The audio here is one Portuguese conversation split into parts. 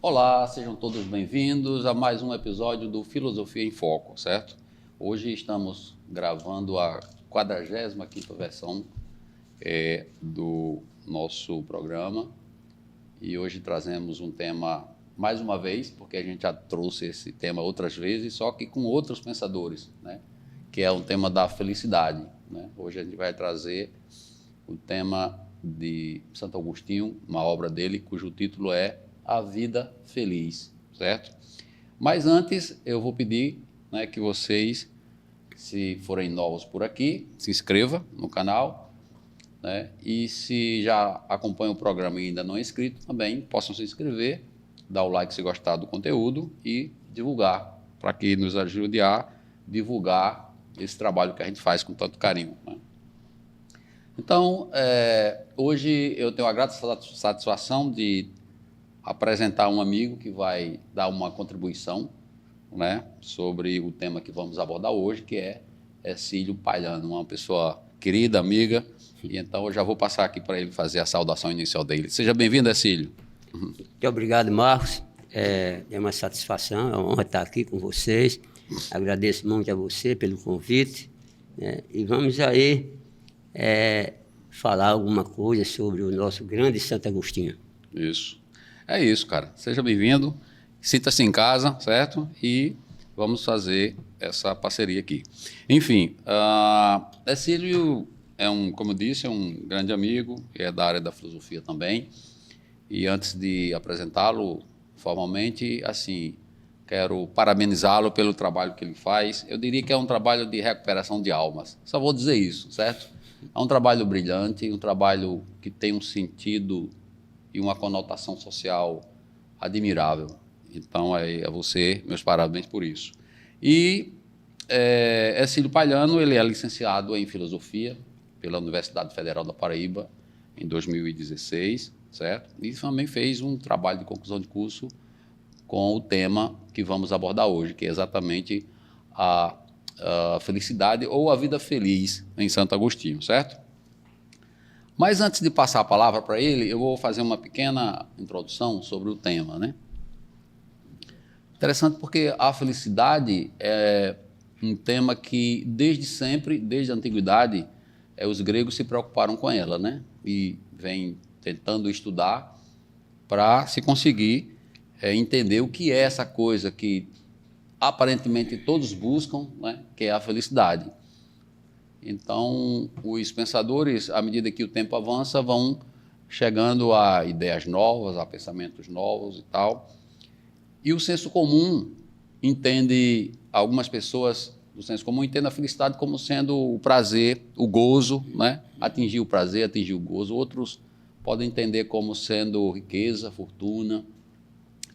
Olá, sejam todos bem-vindos a mais um episódio do Filosofia em Foco, certo? Hoje estamos gravando a 45ª versão do nosso programa e hoje trazemos um tema, mais uma vez, porque a gente já trouxe esse tema outras vezes, só que com outros pensadores, né? Que é o tema da felicidade, né? Hoje a gente vai trazer o tema de Santo Agostinho, uma obra dele cujo título é A Vida Feliz, certo? Mas antes eu vou pedir, né, que vocês, se forem novos por aqui, se inscreva no canal, né? E se já acompanham o programa e ainda não é inscrito, também possam se inscrever, dar o like se gostar do conteúdo e divulgar, para que nos ajude a divulgar esse trabalho que a gente faz com tanto carinho, né? Então, hoje eu tenho a grata satisfação de apresentar um amigo que vai dar uma contribuição, né, sobre o tema que vamos abordar hoje, que é Hercílio Pailiano, uma pessoa querida, amiga, e então eu já vou passar aqui para ele fazer a saudação inicial dele. Seja bem-vindo, Hercílio. Muito obrigado, Marcos. É uma satisfação, é uma honra estar aqui com vocês. Agradeço muito a você pelo convite, né? E vamos aí falar alguma coisa sobre o nosso grande Santo Agostinho. Isso. É isso, cara. Seja bem-vindo, sinta-se em casa, certo? E vamos fazer essa parceria aqui. Enfim, Hercílio como eu disse, é um grande amigo, é da área da filosofia também. E antes de apresentá-lo formalmente, assim, quero parabenizá-lo pelo trabalho que ele faz. Eu diria que é um trabalho de recuperação de almas. Só vou dizer isso, certo? É um trabalho brilhante, um trabalho que tem um sentido e uma conotação social admirável. Então, a você, meus parabéns por isso. E Hercílio Pailiano, ele é licenciado em Filosofia pela Universidade Federal da Paraíba em 2016, certo? E também fez um trabalho de conclusão de curso com o tema que vamos abordar hoje, que é exatamente a felicidade ou a vida feliz em Santo Agostinho, certo? Mas antes de passar a palavra para ele, eu vou fazer uma pequena introdução sobre o tema, né? Interessante porque a felicidade é um tema que desde sempre, desde a antiguidade, os gregos se preocuparam com ela, né? E vem tentando estudar para se conseguir entender o que é essa coisa que aparentemente todos buscam, né? Que é a felicidade. Então, os pensadores, à medida que o tempo avança, vão chegando a ideias novas, a pensamentos novos e tal. E o senso comum entende, algumas pessoas do senso comum entendem a felicidade como sendo o prazer, o gozo, né? Atingir o prazer, atingir o gozo. Outros podem entender como sendo riqueza, fortuna,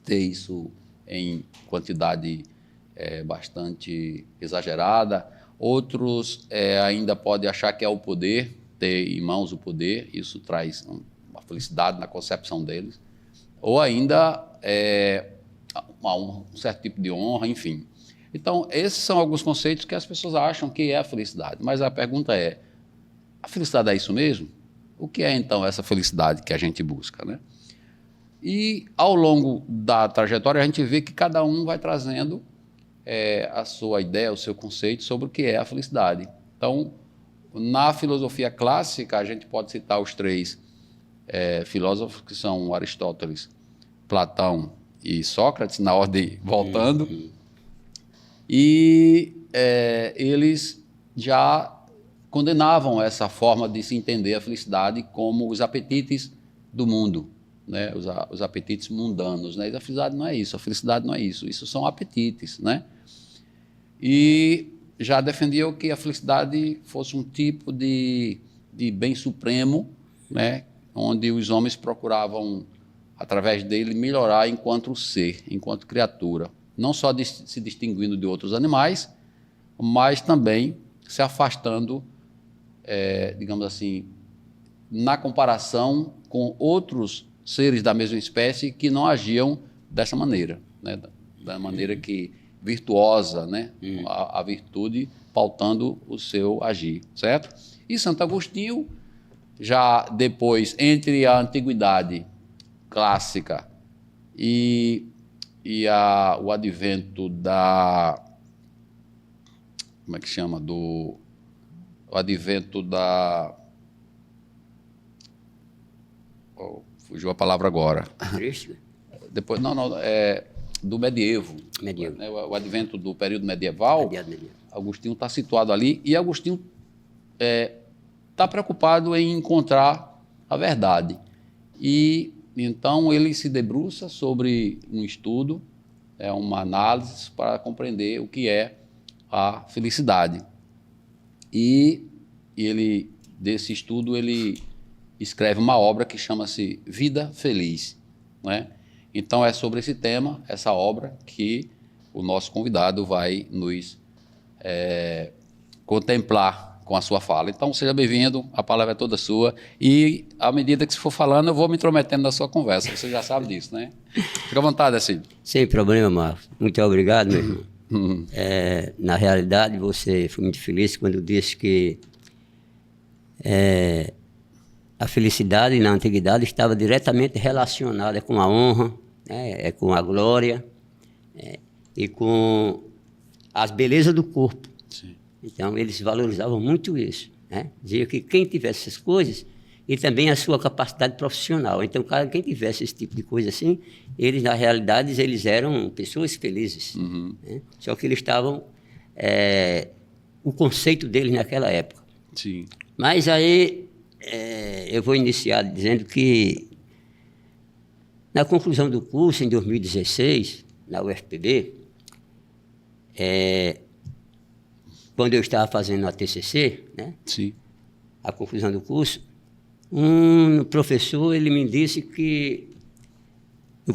ter isso em quantidade bastante exagerada. Outros ainda podem achar que é o poder, ter em mãos o poder, isso traz uma felicidade na concepção deles. Ou ainda um certo tipo de honra, enfim. Então, esses são alguns conceitos que as pessoas acham que é a felicidade. Mas a pergunta é, a felicidade é isso mesmo? O que é, então, essa felicidade que a gente busca, né? E, ao longo da trajetória, a gente vê que cada um vai trazendo a sua ideia, o seu conceito sobre o que é a felicidade. Então, na filosofia clássica, a gente pode citar os três filósofos, que são Aristóteles, Platão e Sócrates, na ordem voltando, e eles já condenavam essa forma de se entender a felicidade como os apetites do mundo, né? Os apetites mundanos, né? E a felicidade não é isso, a felicidade não é isso, isso são apetites, né? E já defendiam que a felicidade fosse um tipo de bem supremo, né? Onde os homens procuravam, através dele, melhorar enquanto ser, enquanto criatura, não só se distinguindo de outros animais, mas também se afastando, digamos assim, na comparação com outros seres da mesma espécie que não agiam dessa maneira, né? Da maneira que virtuosa, né? A virtude pautando o seu agir, certo? E Santo Agostinho, já depois, entre a antiguidade clássica e o advento como é que chama? O advento fugiu a palavra agora. Cristo? Depois, não, do medievo. Né? O advento do período medieval. Agostinho está situado ali, e Agostinho está preocupado em encontrar a verdade. E então ele se debruça sobre um estudo, uma análise para compreender o que é a felicidade. E ele, desse estudo, ele escreve uma obra que chama-se Vida Feliz, né? Então é sobre esse tema, essa obra, que o nosso convidado vai nos contemplar com a sua fala. Então, seja bem-vindo, a palavra é toda sua, e à medida que você for falando, eu vou me intrometendo na sua conversa, você já sabe disso, né? Fica à vontade, assim. Sem problema, Marcos. Muito obrigado, meu irmão. Na realidade, você foi muito feliz quando disse que a felicidade na antiguidade estava diretamente relacionada com a honra, né, com a glória, e com as belezas do corpo. Sim. Então, eles valorizavam muito isso, né? Dizia que quem tivesse essas coisas, e também a sua capacidade profissional. Então, quem tivesse esse tipo de coisa assim, eles, na realidade, eles eram pessoas felizes. Né? Só que eles estavam... o conceito deles naquela época. Sim. Mas aí, eu vou iniciar dizendo que, na conclusão do curso, em 2016, na UFPB, quando eu estava fazendo a TCC, né? Sim. A conclusão do curso, um professor, ele me disse que,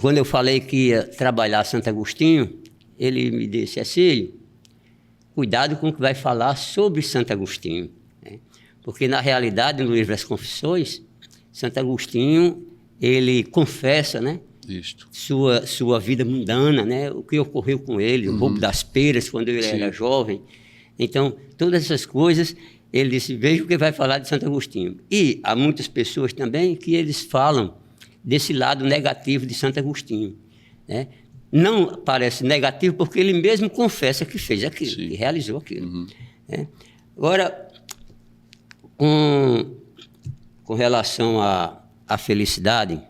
quando eu falei que ia trabalhar Santo Agostinho, ele me disse, Cecílio, cuidado com o que vai falar sobre Santo Agostinho, né? Porque, na realidade, no livro das Confissões, Santo Agostinho, ele confessa, né? Isto. Sua vida mundana, né? O que ocorreu com ele, o roubo das peras, quando ele era jovem. Então, todas essas coisas, ele disse, veja o que vai falar de Santo Agostinho. E há muitas pessoas também que eles falam desse lado negativo de Santo Agostinho, né? Não parece negativo porque ele mesmo confessa que fez aquilo, que realizou aquilo. Né? Agora, com relação à felicidade,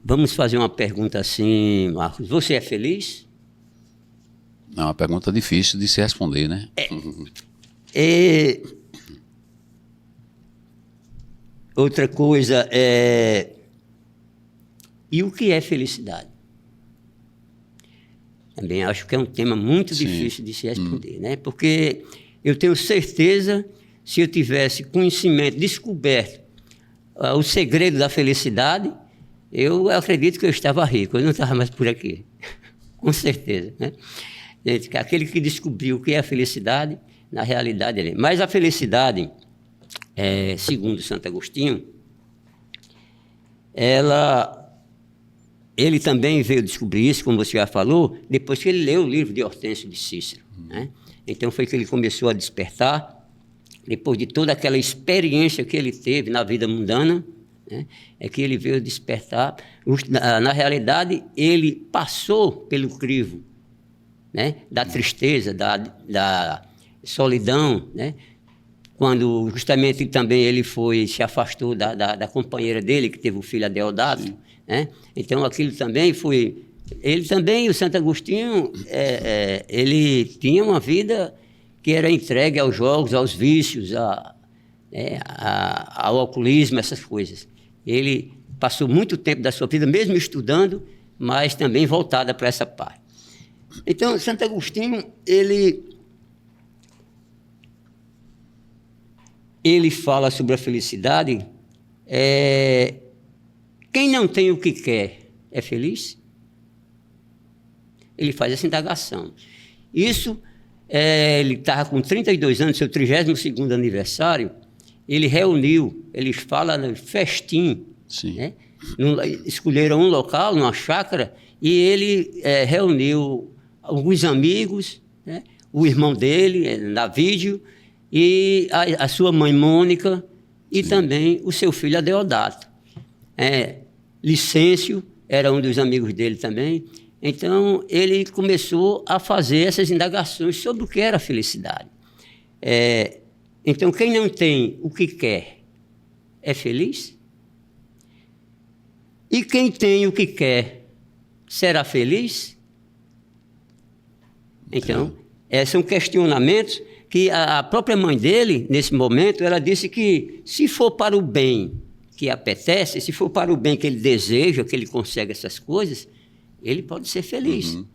vamos fazer uma pergunta assim, Marcos. Você é feliz? É uma pergunta difícil de se responder, né? Outra coisa e o que é felicidade? Também acho que é um tema muito difícil de se responder, né? Porque eu tenho certeza, se eu tivesse conhecimento, descoberto o segredo da felicidade, eu acredito que eu estava rico, eu não estava mais por aqui, com certeza, né? Aquele que descobriu o que é a felicidade, na realidade ele. Mas a felicidade, segundo Santo Agostinho, ele também veio descobrir isso, como você já falou, depois que ele leu o livro de Hortêncio de Cícero, né? Então foi que ele começou a despertar, depois de toda aquela experiência que ele teve na vida mundana, né? É que ele veio despertar. Na realidade, ele passou pelo crivo, né? Da tristeza, da solidão, né? Quando justamente também ele se afastou da companheira dele, que teve o filho Adeodato, né? Então aquilo também foi... Ele também, o Santo Agostinho, ele tinha uma vida que era entregue aos jogos, aos vícios, ao alcoolismo, essas coisas. Ele passou muito tempo da sua vida, mesmo estudando, mas também voltada para essa parte. Então, Santo Agostinho, ele fala sobre a felicidade. Quem não tem o que quer é feliz? Ele faz essa indagação. Isso, ele estava com 32 anos, seu 32º aniversário, ele reuniu, ele fala no festim, né? Escolheram um local, numa chácara, e ele reuniu alguns amigos, né? O irmão dele, Navídio, e a sua mãe Mônica, e também o seu filho Adeodato. Licêncio era um dos amigos dele também. Então, ele começou a fazer essas indagações sobre o que era a felicidade. Então, quem não tem o que quer é feliz? E quem tem o que quer será feliz? Então, são questionamentos que a própria mãe dele, nesse momento, ela disse que se for para o bem que apetece, se for para o bem que ele deseja, que ele consegue essas coisas, ele pode ser feliz. Uhum.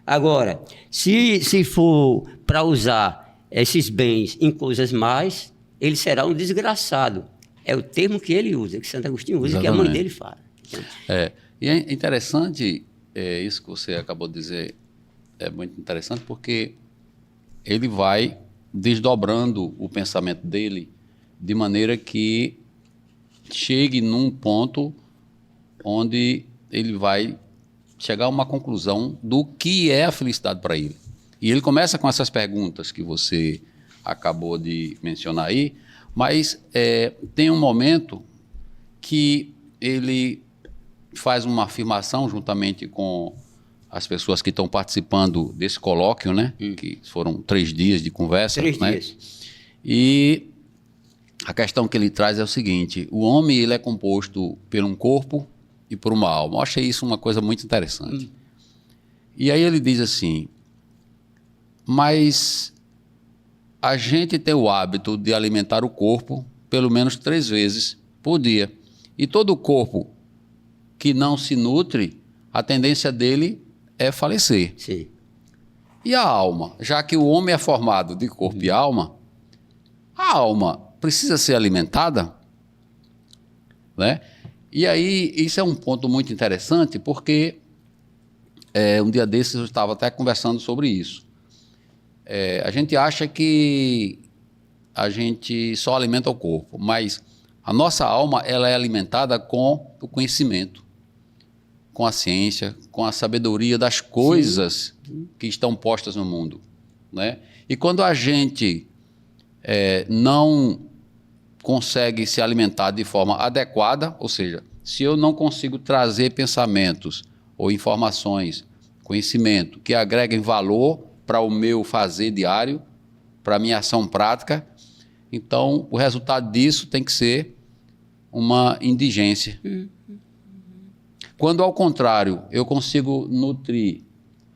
Agora, se for para usar esses bens em coisas más, ele será um desgraçado. É o termo que ele usa, que Santo Agostinho usa, exatamente, que a mãe dele fala. E é interessante, isso que você acabou de dizer, é muito interessante, porque ele vai desdobrando o pensamento dele de maneira que chegue num ponto onde ele vai chegar a uma conclusão do que é a felicidade para ele. E ele começa com essas perguntas que você acabou de mencionar aí, mas tem um momento que ele faz uma afirmação juntamente com as pessoas que estão participando desse colóquio, né? Que foram 3 dias de conversa. 3 né? dias. E a questão que ele traz é o seguinte: o homem ele é composto por um corpo e por uma alma. Eu achei isso uma coisa muito interessante. E aí ele diz assim: mas a gente tem o hábito de alimentar o corpo pelo menos 3 vezes por dia. E todo corpo que não se nutre, a tendência dele é falecer. Sim. E a alma? Já que o homem é formado de corpo e alma, a alma precisa ser alimentada, né? E aí, isso é um ponto muito interessante, porque um dia desses eu estava até conversando sobre isso. A gente acha que a gente só alimenta o corpo, mas a nossa alma ela é alimentada com o conhecimento, com a ciência, com a sabedoria das coisas que estão postas no mundo, né? E quando a gente não consegue se alimentar de forma adequada, ou seja, se eu não consigo trazer pensamentos ou informações, conhecimento que agreguem valor para o meu fazer diário, para a minha ação prática, então o resultado disso tem que ser uma indigência. Quando, ao contrário, eu consigo nutrir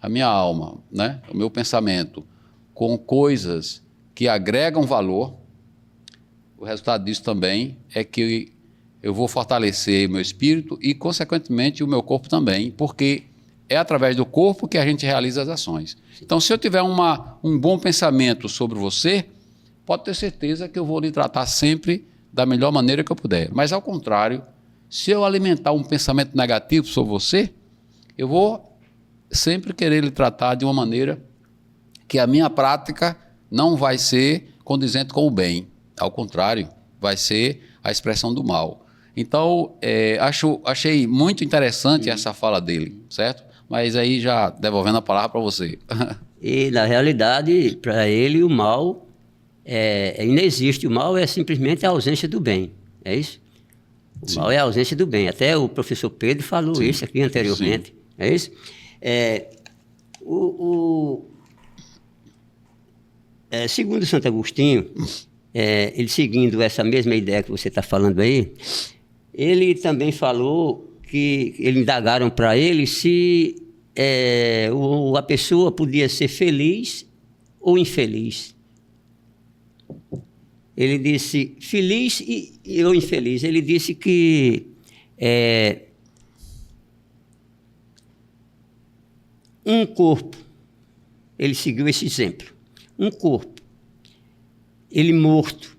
a minha alma, né, o meu pensamento, com coisas que agregam valor, o resultado disso também é que eu vou fortalecer meu espírito e, consequentemente, o meu corpo também, porque é através do corpo que a gente realiza as ações. Então, se eu tiver um bom pensamento sobre você, pode ter certeza que eu vou lhe tratar sempre da melhor maneira que eu puder. Mas, ao contrário, se eu alimentar um pensamento negativo sobre você, eu vou sempre querer lhe tratar de uma maneira que a minha prática não vai ser condizente com o bem. Ao contrário, vai ser a expressão do mal. Então, achei muito interessante essa fala dele, certo? Mas aí já devolvendo a palavra para você. E, na realidade, para ele, o mal inexiste. O mal é simplesmente a ausência do bem. É isso? O mal é a ausência do bem. Até o professor Pedro falou isso aqui anteriormente. É isso? Segundo Santo Agostinho, ele seguindo essa mesma ideia que você está falando aí, ele também falou que indagaram para ele se a pessoa podia ser feliz ou infeliz. Ele disse feliz ou infeliz. Ele disse que um corpo, ele seguiu esse exemplo, um corpo, ele morto,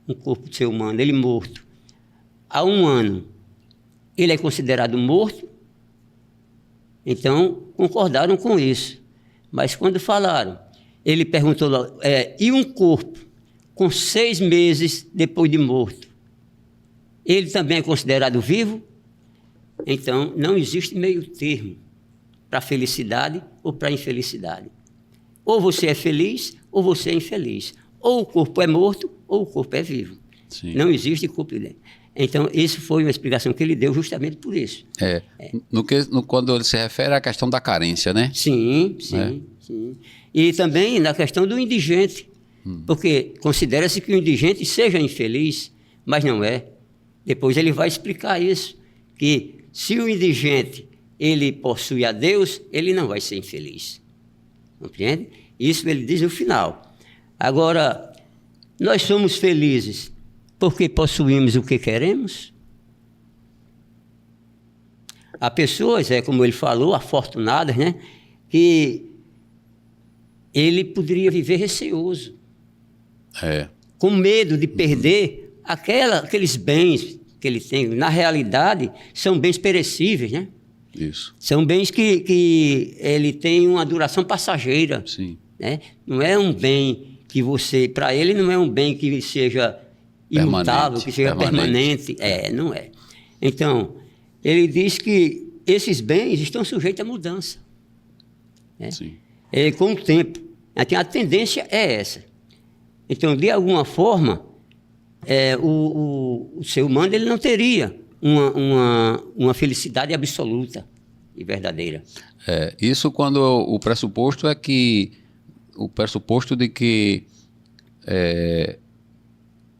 um corpo de ser humano, ele morto, há 1 ano, ele é considerado morto. Então, concordaram com isso. Mas quando falaram, ele perguntou lá, e um corpo com 6 meses depois de morto, ele também é considerado vivo? Então, não existe meio termo para a felicidade ou para a infelicidade. Ou você é feliz ou você é infeliz. Ou o corpo é morto ou o corpo é vivo. Sim. Não existe corpo de dentro. Então, isso foi uma explicação que ele deu justamente por isso. Quando ele se refere à questão da carência, né? Sim. E também na questão do indigente, porque considera-se que o indigente seja infeliz, mas não é. Depois ele vai explicar isso, que se o indigente ele possui a Deus, ele não vai ser infeliz. Compreende? Isso ele diz no final. Agora, nós somos felizes porque possuímos o que queremos? Há pessoas, como ele falou, afortunadas, né, que ele poderia viver receoso, com medo de perder aqueles bens que ele tem. Na realidade, são bens perecíveis, né? Isso. São bens que ele tem uma duração passageira. Sim. Né? Não é um bem que você... Para ele, não é um bem que seja imutável, que seja permanente. Não é. Então, ele diz que esses bens estão sujeitos à mudança. Né? Sim. Com o tempo. A tendência é essa. Então, de alguma forma, o ser humano ele não teria uma felicidade absoluta e verdadeira. Isso quando o pressuposto é que de que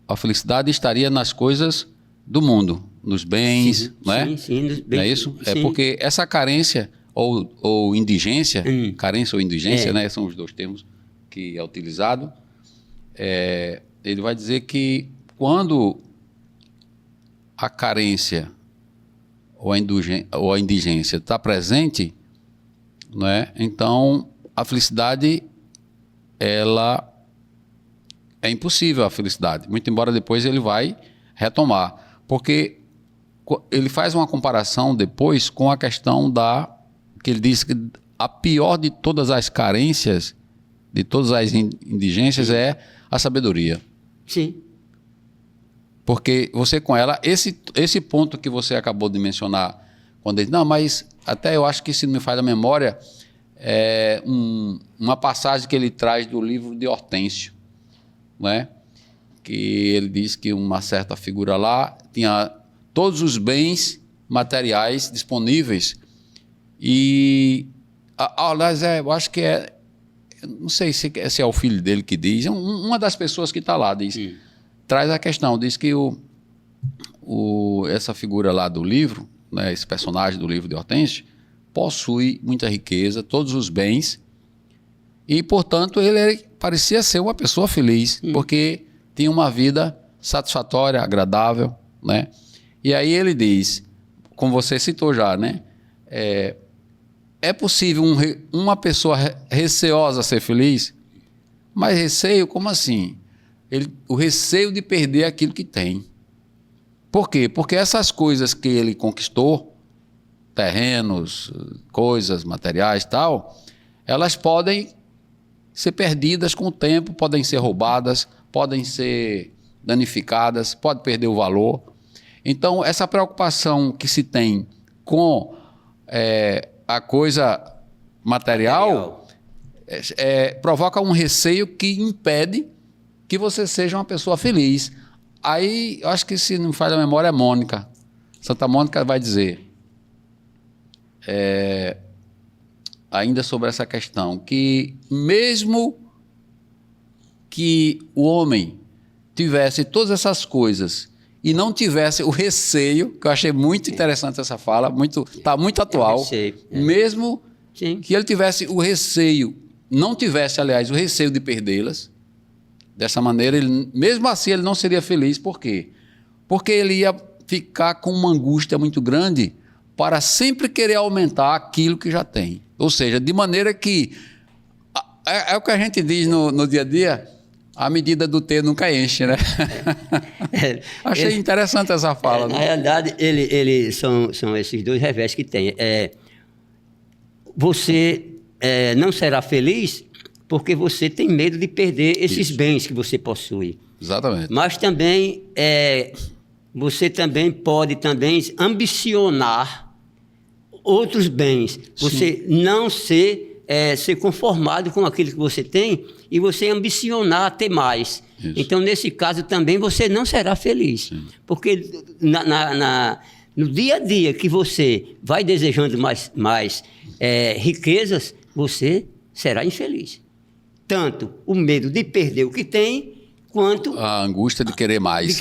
a felicidade estaria nas coisas do mundo, nos bens, não é? Sim, nos bens. Não é isso? Sim. Porque essa carência ou indigência, carência ou indigência, né? São os dois termos que é utilizado. Ele vai dizer que quando a carência ou a indigência está presente, não é? Então a felicidade ela é impossível, a felicidade, muito embora depois ele vai retomar, porque ele faz uma comparação depois com a questão que ele diz que a pior de todas as carências, de todas as indigências, é a sabedoria. Sim. Porque você com ela, esse ponto que você acabou de mencionar, quando ele não, mas até eu acho que, se não me falha a memória, é uma passagem que ele traz do livro de Hortêncio, não é? Que ele diz que uma certa figura lá tinha todos os bens materiais disponíveis e, aliás, eu acho que não sei se é o filho dele que diz, uma das pessoas que está lá diz, traz a questão, diz que essa figura lá do livro, né, esse personagem do livro de Hortêncio, possui muita riqueza, todos os bens, e, portanto, ele parecia ser uma pessoa feliz, porque tinha uma vida satisfatória, agradável, né? E aí ele diz, como você citou já, né? É possível uma pessoa receosa ser feliz? Mas receio, como assim? O receio de perder aquilo que tem. Por quê? Porque essas coisas que ele conquistou, terrenos, coisas, materiais e tal, elas podem ser perdidas com o tempo, podem ser roubadas, podem ser danificadas, pode perder o valor. Então, essa preocupação que se tem com a coisa material provoca um receio que impede que você seja uma pessoa feliz. Aí, eu acho que, se não me falha a memória, é Mônica. Santa Mônica vai dizer, ainda sobre essa questão, que mesmo que o homem tivesse todas essas coisas e não tivesse o receio, que eu achei muito interessante essa fala, está muito atual, receio, mesmo que ele tivesse o receio, não tivesse, aliás, o receio de perdê-las, dessa maneira, mesmo assim ele não seria feliz. Por quê? Porque ele ia ficar com uma angústia muito grande para sempre querer aumentar aquilo que já tem. Ou seja, de maneira que, é o que a gente diz no dia a dia, a medida do ter nunca enche, né? Achei interessante essa fala. Na realidade, são esses dois revés que tem. Você não será feliz porque você tem medo de perder esses bens que você possui. Exatamente. Mas também você também pode ambicionar outros bens. Você não ser conformado com aquilo que você tem e você ambicionar ter mais. Isso. Então, nesse caso também, você não será feliz. Sim. Porque no dia a dia que você vai desejando mais riquezas, você será infeliz. Tanto o medo de perder o que tem, quanto a angústia de querer mais,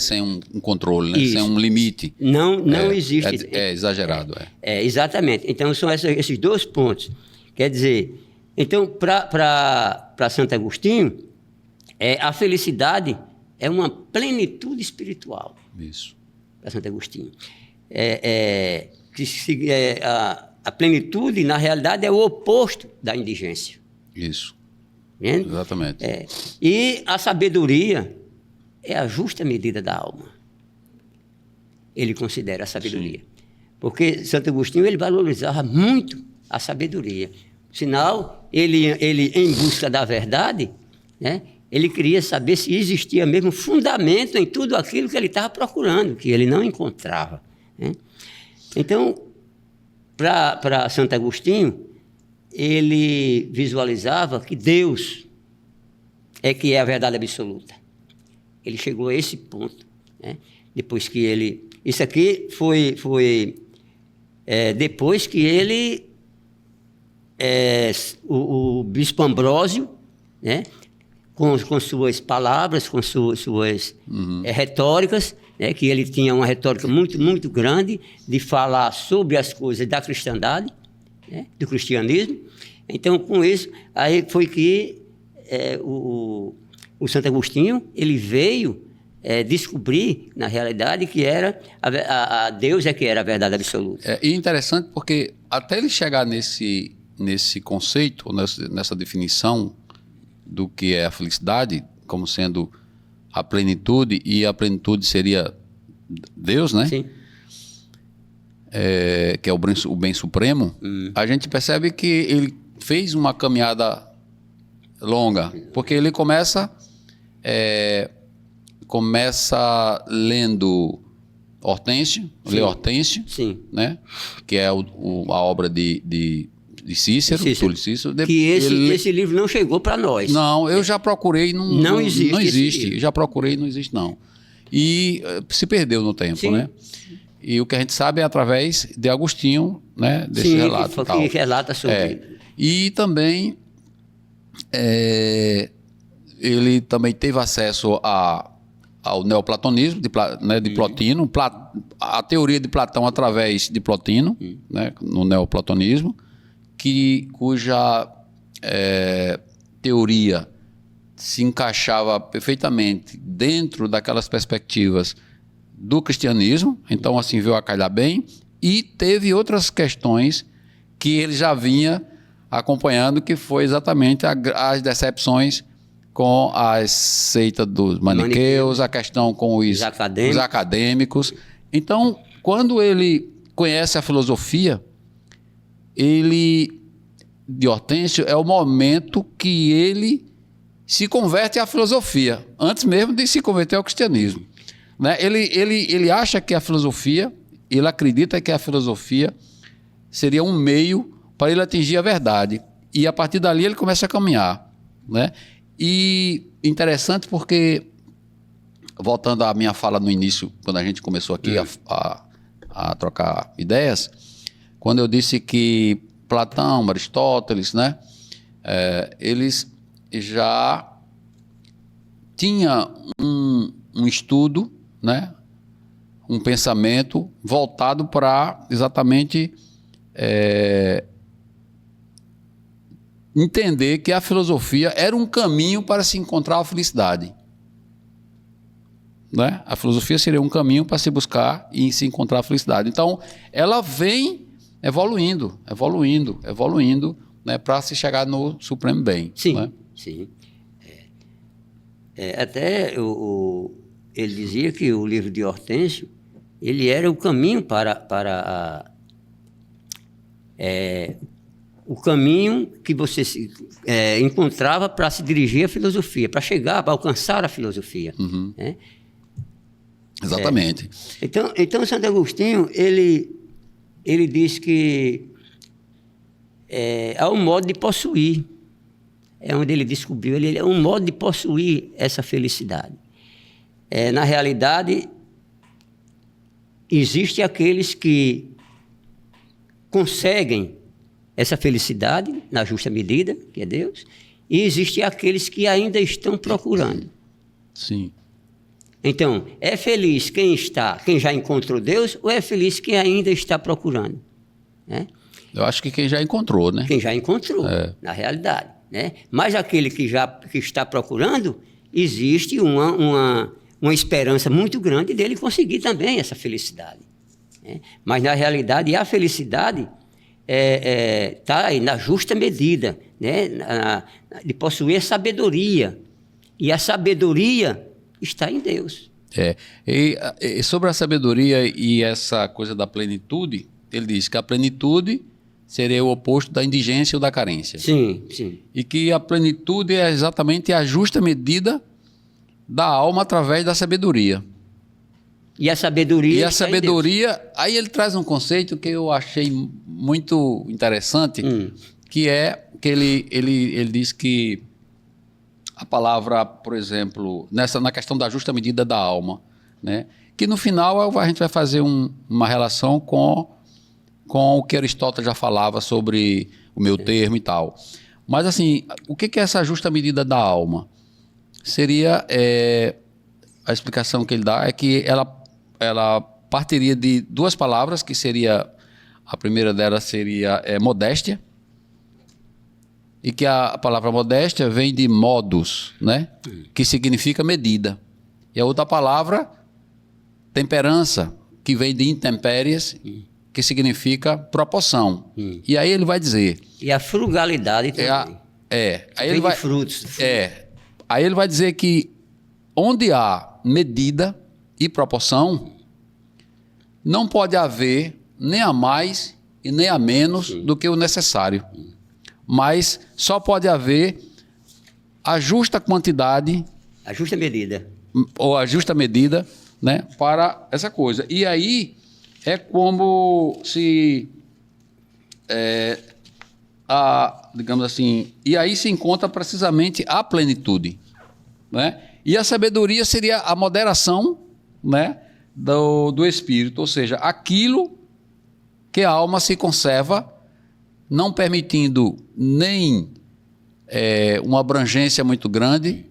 sem um controle, né? Sem um limite. Não existe. É exagerado. Exatamente. Então, são esses 2 pontos. Quer dizer, então, para Santo Agostinho, a felicidade é uma plenitude espiritual. Isso. Para Santo Agostinho. A plenitude, na realidade, é o oposto da indigência. Isso. Entende? Exatamente. E a sabedoria é a justa medida da alma. Ele considera a sabedoria. Sim. Porque Santo Agostinho ele valorizava muito a sabedoria. Sinal, ele em busca da verdade, né, ele queria saber se existia mesmo fundamento em tudo aquilo que ele estava procurando, que ele não encontrava. Né? Então, para Santo Agostinho, ele visualizava que Deus que é a verdade absoluta. Ele chegou a esse ponto, né? Depois que ele... Isso aqui foi depois que ele... o bispo Ambrósio, né? com suas palavras, com suas retóricas, né? Que ele tinha uma retórica muito, muito grande de falar sobre as coisas da cristandade, né? Do cristianismo. Então, com isso, aí foi que o Santo Agostinho ele veio descobrir, na realidade, que era a Deus que era a verdade absoluta. E interessante porque até ele chegar nesse conceito, nessa definição do que é a felicidade, como sendo a plenitude, e a plenitude seria Deus, né? Sim. Que é o bem supremo, a gente percebe que ele fez uma caminhada longa, porque ele começa lendo Hortêncio, lê Hortêncio, sim, né? Que é a obra de Cícero, Túlio Cícero. Que esse livro não chegou para nós. Não, eu já procurei, não existe. Não existe, já procurei, não existe não. E se perdeu no tempo, sim, né? E o que a gente sabe é através de Agostinho, né? Desse relato. Que relata sobre... E também ele também teve acesso ao neoplatonismo de Plotino, a teoria de Platão através de Plotino, né? No neoplatonismo, cuja teoria se encaixava perfeitamente dentro daquelas perspectivas do cristianismo, então assim veio a calhar bem, e teve outras questões que ele já vinha acompanhando, que foi exatamente as decepções com a seita dos maniqueus, a questão com os acadêmicos. Então, quando ele conhece a filosofia, de Hortêncio, é o momento que ele se converte à filosofia, antes mesmo de se converter ao cristianismo. Né? Ele acha que a filosofia, ele acredita que a filosofia seria um meio para ele atingir a verdade. E a partir dali ele começa a caminhar. Né? E interessante porque, voltando à minha fala no início, quando a gente começou aqui a trocar ideias, quando eu disse que Platão, Aristóteles, né, eles já tinham um estudo, né, um pensamento voltado para exatamente entender que a filosofia era um caminho para se encontrar a felicidade. Né? A filosofia seria um caminho para se buscar e se encontrar a felicidade. Então, ela vem evoluindo, né, para se chegar no supremo bem. Sim, né? Sim. Até ele dizia que o livro de Hortêncio, ele era o caminho para o caminho que você encontrava para se dirigir à filosofia, para chegar, para alcançar a filosofia. Né? Exatamente. Então, Santo Agostinho, ele diz que há um modo de possuir é onde ele descobriu, ele é um modo de possuir essa felicidade. Na realidade, existem aqueles que conseguem essa felicidade na justa medida, que é Deus, e existem aqueles que ainda estão procurando. Sim. Então, é feliz quem já encontrou Deus, ou é feliz quem ainda está procurando? Né? Eu acho que quem já encontrou, né? Quem já encontrou, na realidade. Né? Mas aquele que está procurando, existe uma esperança muito grande dele conseguir também essa felicidade. Né? Mas, na realidade, a felicidade está aí na justa medida, né? De possuir sabedoria. E a sabedoria está em Deus. E sobre a sabedoria e essa coisa da plenitude, ele diz que a plenitude seria o oposto da indigência ou da carência. Sim, sim. E que a plenitude é exatamente a justa medida da alma através da sabedoria. E a sabedoria aí ele traz um conceito que eu achei muito interessante, que é que ele diz que a palavra, por exemplo, na questão da justa medida da alma, né? Que no final a gente vai fazer uma relação com o que Aristóteles já falava sobre o meu termo e tal. Mas assim, o que é essa justa medida da alma? Seria, a explicação que ele dá é que ela partiria de duas palavras, que seria, a primeira delas seria modéstia, e que a palavra modéstia vem de modus, né? Que significa medida. E a outra palavra, temperança, que vem de intempéries, que significa proporção. E aí ele vai dizer... E a frugalidade também. Aí ele vai, frutos. Aí ele vai dizer que onde há medida e proporção, não pode haver nem a mais e nem a menos do que o necessário. Mas só pode haver a justa quantidade... A justa medida. Ou a justa medida, né, para essa coisa. E aí é como se... digamos assim... E aí se encontra precisamente a plenitude. Né? E a sabedoria seria a moderação, né, do espírito. Ou seja, aquilo que a alma se conserva, não permitindo nem uma abrangência muito grande,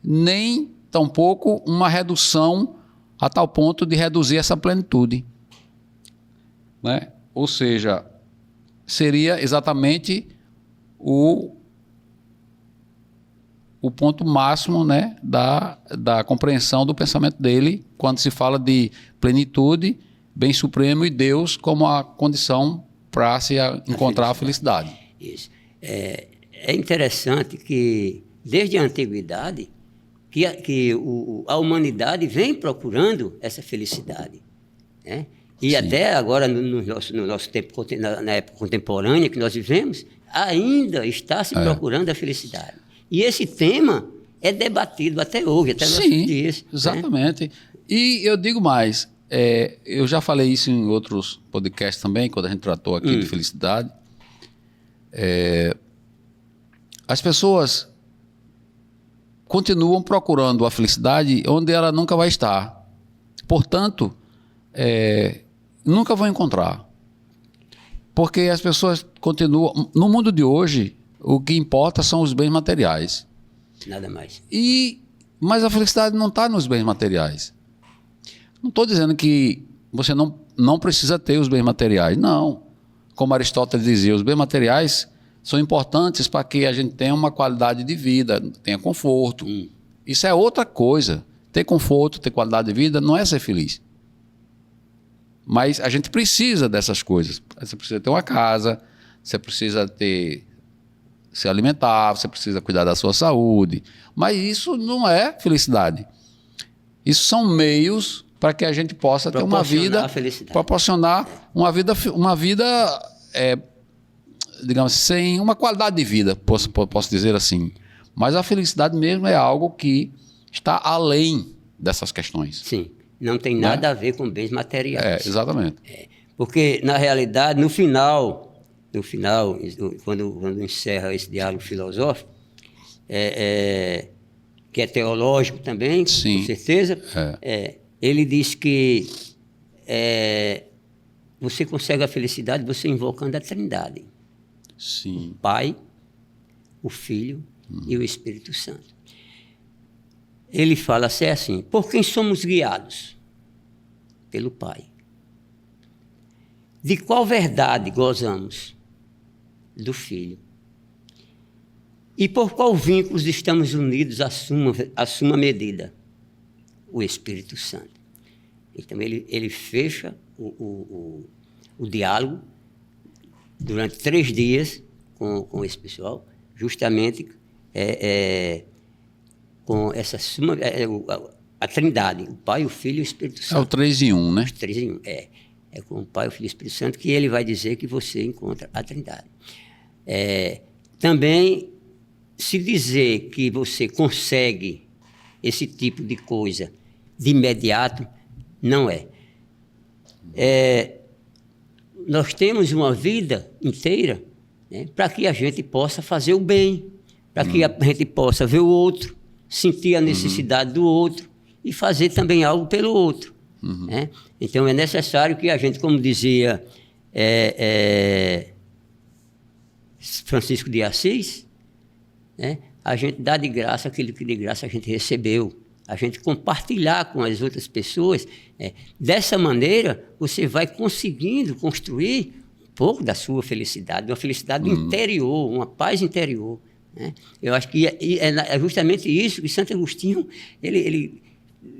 nem tampouco uma redução a tal ponto de reduzir essa plenitude. Né? Ou seja, seria exatamente o ponto máximo, né, da compreensão do pensamento dele, quando se fala de plenitude, bem supremo e Deus como a condição para se encontrar a felicidade. Isso. É interessante que, desde a antiguidade, que a humanidade vem procurando essa felicidade. Né? E até agora, no nosso tempo, na época contemporânea que nós vivemos, ainda está se procurando a felicidade. E esse tema é debatido até hoje, até nossos dias. Exatamente. Né? E eu digo mais, eu já falei isso em outros podcasts também, quando a gente tratou aqui de felicidade. As pessoas continuam procurando a felicidade onde ela nunca vai estar. Portanto, nunca vão encontrar. Porque as pessoas continuam... No mundo de hoje, o que importa são os bens materiais. Nada mais. Mas a felicidade não está nos bens materiais. Não estou dizendo que você não precisa ter os bens materiais. Não. Como Aristóteles dizia, os bens materiais são importantes para que a gente tenha uma qualidade de vida, tenha conforto. Isso é outra coisa. Ter conforto, ter qualidade de vida, não é ser feliz. Mas a gente precisa dessas coisas. Você precisa ter uma casa, você precisa se alimentar, você precisa cuidar da sua saúde. Mas isso não é felicidade. Isso são meios para que a gente possa ter uma vida... Proporcionar uma vida digamos, sem uma qualidade de vida, posso dizer assim. Mas a felicidade mesmo é algo que está além dessas questões. Sim, não tem nada a ver com bens materiais. Exatamente. Porque, na realidade, no final, quando encerra esse diálogo filosófico, que é teológico também, Sim. com certeza, ele diz que você consegue a felicidade você invocando a Trindade. Sim. O Pai, o Filho e o Espírito Santo. Ele fala assim, por quem somos guiados? Pelo Pai. De qual verdade gozamos? Do Filho. E por qual vínculos estamos unidos à suma medida? O Espírito Santo. Então, ele fecha o diálogo durante 3 dias com esse pessoal, justamente com essa suma, a Trindade, o Pai, o Filho e o Espírito Santo. É o 3 em 1, né? Os 3 em 1, é com o Pai, o Filho e o Espírito Santo que ele vai dizer que você encontra a Trindade. Também, se dizer que você consegue esse tipo de coisa de imediato, não é. Nós temos uma vida inteira, né, para que a gente possa fazer o bem, para que a gente possa ver o outro, sentir a necessidade do outro e fazer também algo pelo outro. Né? Então, é necessário que a gente, como dizia Francisco de Assis, né, a gente dá de graça aquilo que de graça a gente recebeu. A gente compartilhar com as outras pessoas. Dessa maneira, você vai conseguindo construir um pouco da sua felicidade, uma felicidade interior, uma paz interior. Né? Eu acho que é justamente isso que Santo Agostinho ele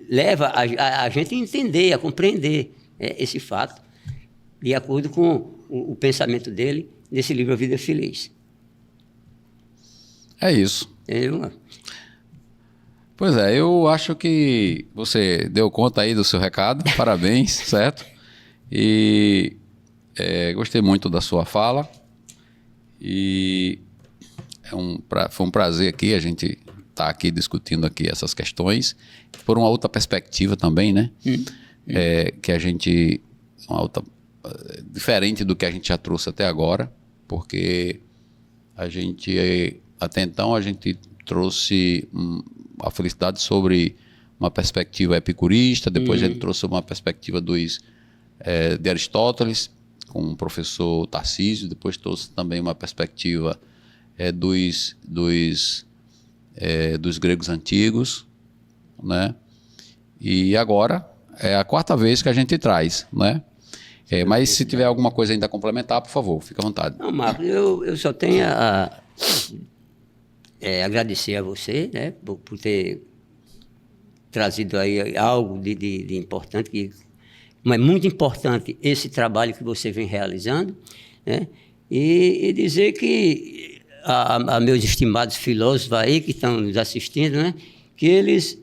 leva a gente a entender, a compreender esse fato, de acordo com o pensamento dele nesse livro A Vida Feliz. É isso. Pois é, eu acho que você deu conta aí do seu recado, parabéns, certo? E gostei muito da sua fala e foi um prazer aqui a gente estar aqui discutindo aqui essas questões por uma outra perspectiva também, né? Que a gente, diferente do que a gente já trouxe até agora, porque até então a gente trouxe a felicidade sobre uma perspectiva epicurista, depois a gente trouxe uma perspectiva de Aristóteles, com o professor Tarcísio, depois trouxe também uma perspectiva dos gregos antigos, né? E agora é a 4ª vez que a gente traz, né? Mas se tiver alguma coisa ainda a complementar, por favor, fique à vontade. Não, Marcos, eu só tenho a agradecer a você, né, por ter trazido aí algo de importante, mas muito importante esse trabalho que você vem realizando, né, e dizer que a meus estimados filósofos aí que estão nos assistindo, né, que eles,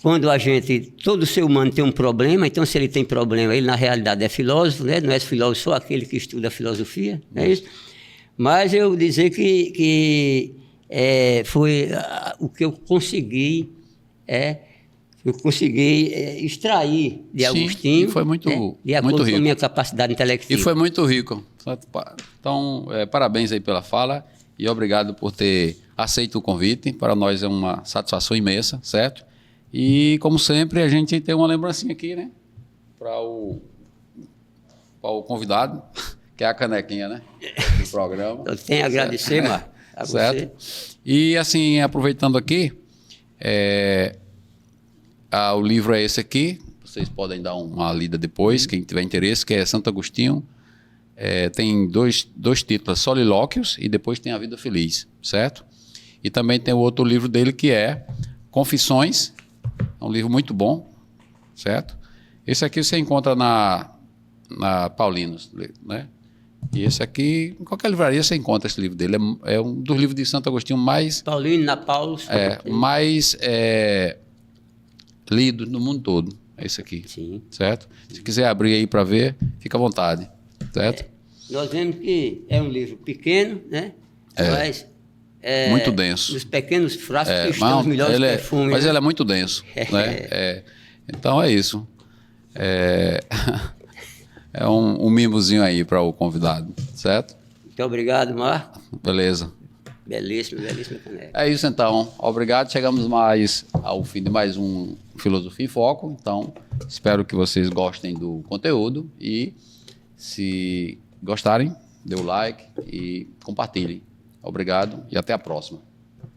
quando todo ser humano tem um problema, então se ele tem problema, ele na realidade é filósofo, né, não é filósofo só aquele que estuda filosofia, não é isso? Mas eu dizer que foi o que eu consegui, extrair de Agostinho, foi muito, de acordo muito rico. com a minha capacidade intelectiva. E foi muito rico. Então, parabéns aí pela fala e obrigado por ter aceito o convite. Para nós é uma satisfação imensa, certo? E, como sempre, a gente tem uma lembrancinha aqui, né? Para o convidado, que é a canequinha, né? Do programa. Eu tenho a agradecer, Marcos, a certo? você. E, assim, aproveitando aqui, o livro é esse aqui. Vocês podem dar uma lida depois, quem tiver interesse, que é Santo Agostinho. Tem dois títulos, Solilóquios e depois tem A Vida Feliz, certo? E também tem o outro livro dele que é Confissões, é um livro muito bom, certo? Esse aqui você encontra na Paulinos, né? E esse aqui, em qualquer livraria você encontra esse livro dele. É um dos livros de Santo Agostinho mais... Paulino, na Paulus. Mais lido no mundo todo. É esse aqui. Sim. Certo? Se quiser abrir aí para ver, fica à vontade. Certo? Nós vemos que é um livro pequeno, né? Mas... muito denso. Nos pequenos frascos que estão os melhores perfumes. Mas né? ele é muito denso. Né? Então é isso. É um mimozinho aí para o convidado, certo? Muito obrigado, Marcos. Beleza. Belíssimo, belíssimo caneca. É isso então. Obrigado. Chegamos mais ao fim de mais um Filosofia em Foco. Então, espero que vocês gostem do conteúdo e, se gostarem, dê o like e compartilhem. Obrigado e até a próxima.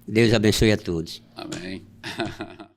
Deus abençoe a todos. Amém.